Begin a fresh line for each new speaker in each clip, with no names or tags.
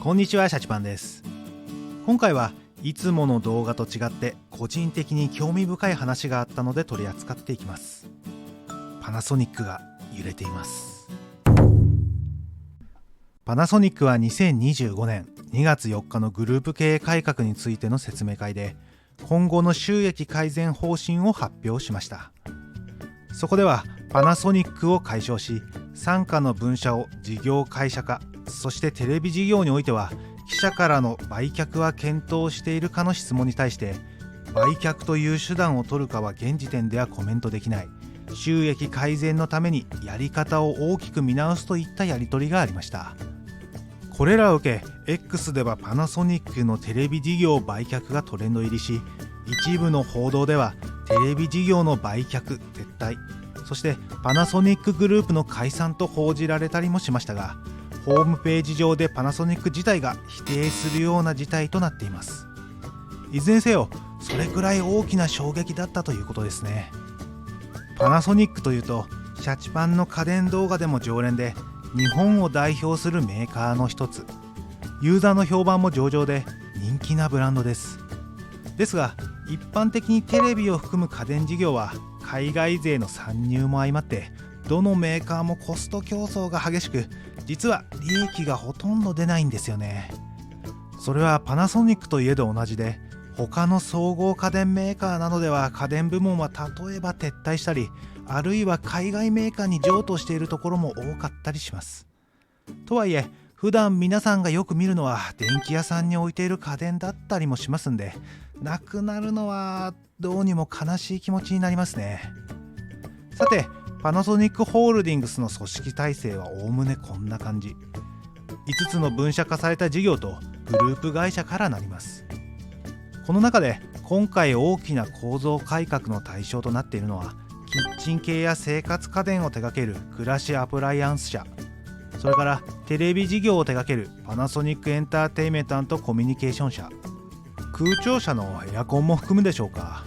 こんにちは、シャチパンです。今回はいつもの動画と違って個人的に興味深い話があったので取り扱っていきます。パナソニックが揺れています。パナソニックは2025年2月4日のグループ経営改革についての説明会で今後の収益改善方針を発表しました。そこではパナソニックを解消し、傘下の分社を事業会社化、そしてテレビ事業においては記者からの売却は検討しているかの質問に対して、売却という手段を取るかは現時点ではコメントできない、収益改善のためにやり方を大きく見直すといったやり取りがありました。これらを受け X ではパナソニックのテレビ事業売却がトレンド入りし、一部の報道ではテレビ事業の売却撤退、そしてパナソニックグループの解散と報じられたりもしましたが、ホームページ上でパナソニック自体が否定するような事態となっています。いずれにせよそれくらい大きな衝撃だったということですね。パナソニックというとシャチパンの家電動画でも常連で、日本を代表するメーカーの一つ、ユーザーの評判も上々で人気なブランドです。ですが一般的にテレビを含む家電事業は海外勢の参入も相まってどのメーカーもコスト競争が激しく、実は利益がほとんど出ないんですよね。それはパナソニックといえど同じで、他の総合家電メーカーなどでは家電部門は例えば撤退したり、あるいは海外メーカーに譲渡しているところも多かったりします。とはいえ普段皆さんがよく見るのは電気屋さんに置いている家電だったりもしますんで、なくなるのはどうにも悲しい気持ちになりますね。さてパナソニックホールディングスの組織体制はおおむねこんな感じ。5つの分社化された事業とグループ会社からなります。この中で今回大きな構造改革の対象となっているのは、キッチン系や生活家電を手掛ける暮らしアプライアンス社、それからテレビ事業を手掛けるパナソニックエンターテインメント&コミュニケーション社、空調車のエアコンも含むでしょうか。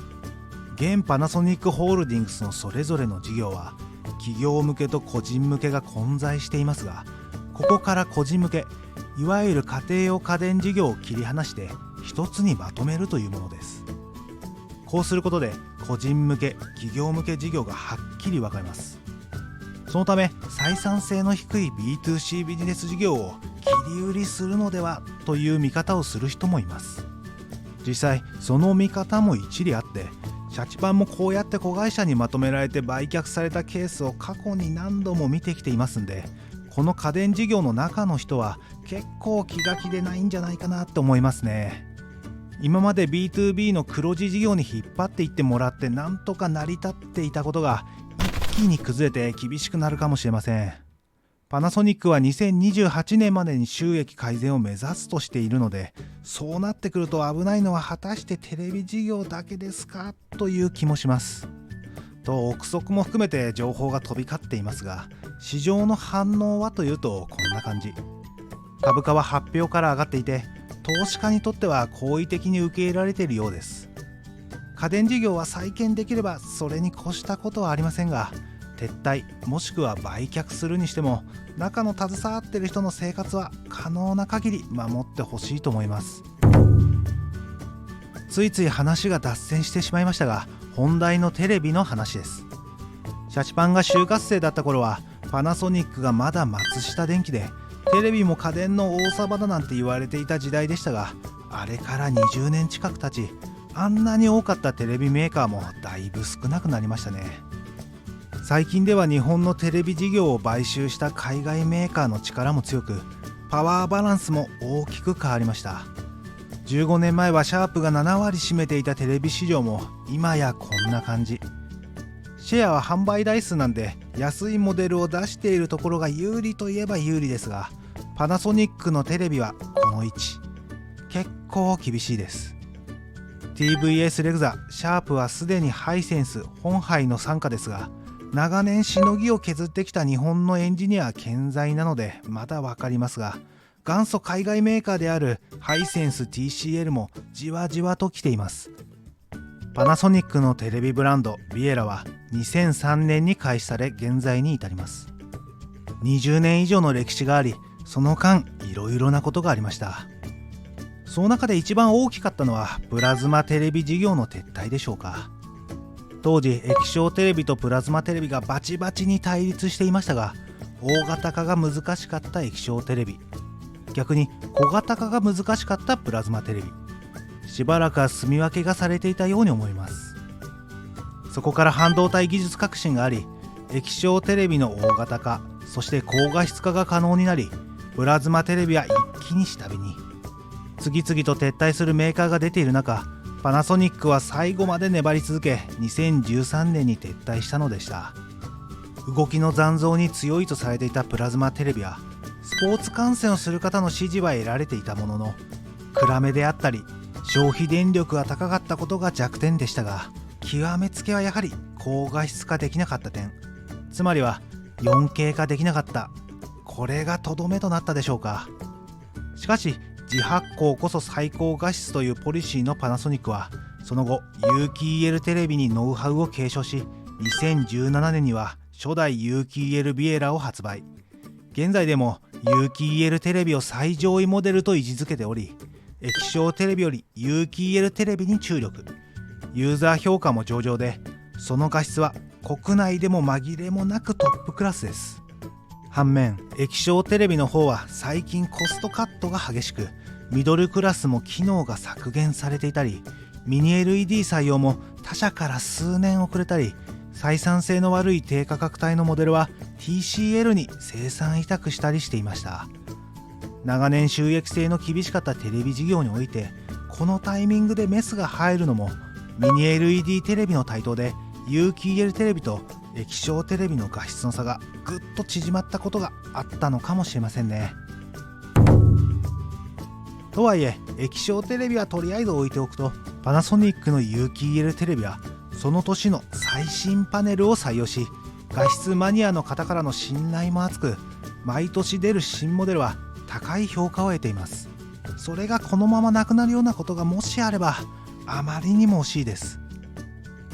現パナソニックホールディングスのそれぞれの事業は企業向けと個人向けが混在していますが、ここから個人向け、いわゆる家庭用家電事業を切り離して一つにまとめるというものです。こうすることで個人向け、企業向け事業がはっきり分かります。そのため採算性の低い B2C ビジネス事業を切り売りするのではという見方をする人もいます。実際その見方も一理あって、シャチパンもこうやって子会社にまとめられて売却されたケースを過去に何度も見てきていますんで、この家電事業の中の人は結構気が気でないんじゃないかなと思いますね。今まで B2B の黒字事業に引っ張っていってもらってなんとか成り立っていたことが一気に崩れて厳しくなるかもしれません。パナソニックは2028年までに収益改善を目指すとしているので、そうなってくると危ないのは果たしてテレビ事業だけですかという気もします。と憶測も含めて情報が飛び交っていますが、市場の反応はというとこんな感じ。株価は発表から上がっていて、投資家にとっては好意的に受け入れられているようです。家電事業は再建できればそれに越したことはありませんが、撤退もしくは売却するにしても中の携わっている人の生活は可能な限り守ってほしいと思います。ついつい話が脱線してしまいましたが、本題のテレビの話です。シャチパンが就活生だった頃はパナソニックがまだ松下電器で、テレビも家電の王様だなんて言われていた時代でしたが、あれから20年近く経ち、あんなに多かったテレビメーカーもだいぶ少なくなりましたね。最近では日本のテレビ事業を買収した海外メーカーの力も強く、パワーバランスも大きく変わりました。15年前はシャープが7割占めていたテレビ市場も今やこんな感じ。シェアは販売台数なんで安いモデルを出しているところが有利といえば有利ですが、パナソニックのテレビはこの位置、結構厳しいです。 TVS レグザ、シャープはすでにハイセンス、本杯の傘下ですが、長年しのぎを削ってきた日本のエンジニアは健在なのでまだわかりますが、元祖海外メーカーであるハイセンス TCL もじわじわと来ています。パナソニックのテレビブランドビエラは2003年に開始され現在に至ります。20年以上の歴史があり、その間いろいろなことがありました。その中で一番大きかったのはプラズマテレビ事業の撤退でしょうか。当時液晶テレビとプラズマテレビがバチバチに対立していましたが、大型化が難しかった液晶テレビ、逆に小型化が難しかったプラズマテレビ、しばらくは住み分けがされていたように思います。そこから半導体技術革新があり、液晶テレビの大型化、そして高画質化が可能になり、プラズマテレビは一気に下火に。次々と撤退するメーカーが出ている中、パナソニックは最後まで粘り続け、2013年に撤退したのでした。動きの残像に強いとされていたプラズマテレビはスポーツ観戦をする方の支持は得られていたものの、暗めであったり消費電力が高かったことが弱点でしたが、極めつけはやはり高画質化できなかった点、つまりは 4K 化できなかった、これがとどめとなったでしょうか。しかし自発光こそ最高画質というポリシーのパナソニックは、その後有機 EL テレビにノウハウを継承し、2017年には初代有機 EL ビエラを発売。現在でも有機 EL テレビを最上位モデルと位置づけており、液晶テレビより有機 EL テレビに注力。ユーザー評価も上々で、その画質は国内でも紛れもなくトップクラスです。反面液晶テレビの方は最近コストカットが激しく、ミドルクラスも機能が削減されていたり、ミニ LED 採用も他社から数年遅れたり、採算性の悪い低価格帯のモデルは TCL に生産委託したりしていました。長年収益性の厳しかったテレビ事業において、このタイミングでメスが入るのも、ミニ LED テレビの台頭で有機 EL テレビと液晶テレビの画質の差がぐっと縮まったことがあったのかもしれませんね。とはいえ液晶テレビはとりあえず置いておくと、パナソニックの有機 EL テレビはその年の最新パネルを採用し、画質マニアの方からの信頼も厚く、毎年出る新モデルは高い評価を得ています。それがこのままなくなるようなことがもしあれば、あまりにも惜しいです。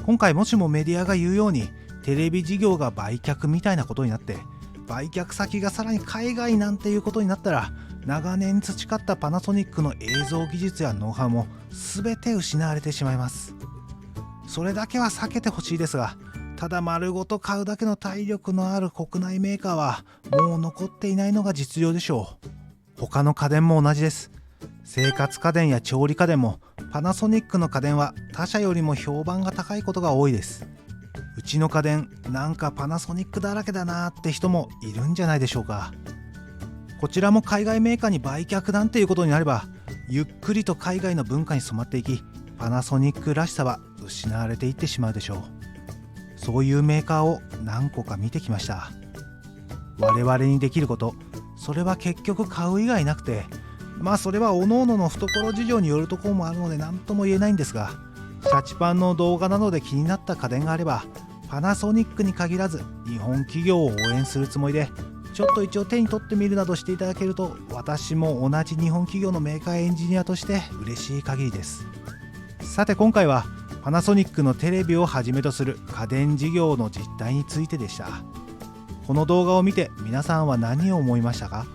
今回もしもメディアが言うようにテレビ事業が売却みたいなことになって、売却先がさらに海外なんていうことになったら、長年培ったパナソニックの映像技術やノウハウも全て失われてしまいます。それだけは避けてほしいですが、ただ丸ごと買うだけの体力のある国内メーカーはもう残っていないのが実情でしょう。他の家電も同じです。生活家電や調理家電もパナソニックの家電は他社よりも評判が高いことが多いです。うちの家電なんかパナソニックだらけだなーって人もいるんじゃないでしょうか。こちらも海外メーカーに売却なんていうことになれば、ゆっくりと海外の文化に染まっていき、パナソニックらしさは失われていってしまうでしょう。そういうメーカーを何個か見てきました。我々にできること、それは結局買う以外なくて、それは各々の懐事情によるところもあるので何とも言えないんですが、シャチパンの動画などで気になった家電があれば、パナソニックに限らず日本企業を応援するつもりで、ちょっと一応手に取ってみるなどしていただけると、私も同じ日本企業のメーカーエンジニアとして嬉しい限りです。さて今回はパナソニックのテレビをはじめとする家電事業の実態についてでした。この動画を見て皆さんは何を思いましたか？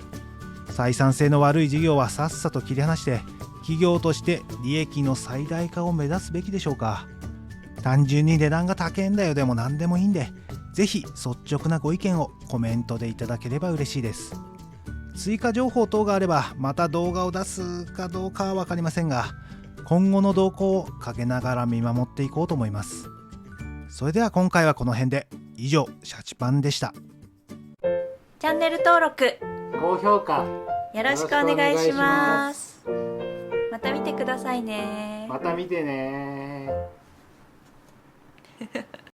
採算性の悪い事業はさっさと切り離して、企業として利益の最大化を目指すべきでしょうか？単純に値段が高いんだよでも何でもいいんで、ぜひ率直なご意見をコメントでいただければ嬉しいです。追加情報等があればまた動画を出すかどうかは分かりませんが、今後の動向を陰ながら見守っていこうと思います。それでは今回はこの辺で。以上、シャチパンでした。
チャンネル登録、
高評価
よろしくお願いします。また見てくださいね。
また見てね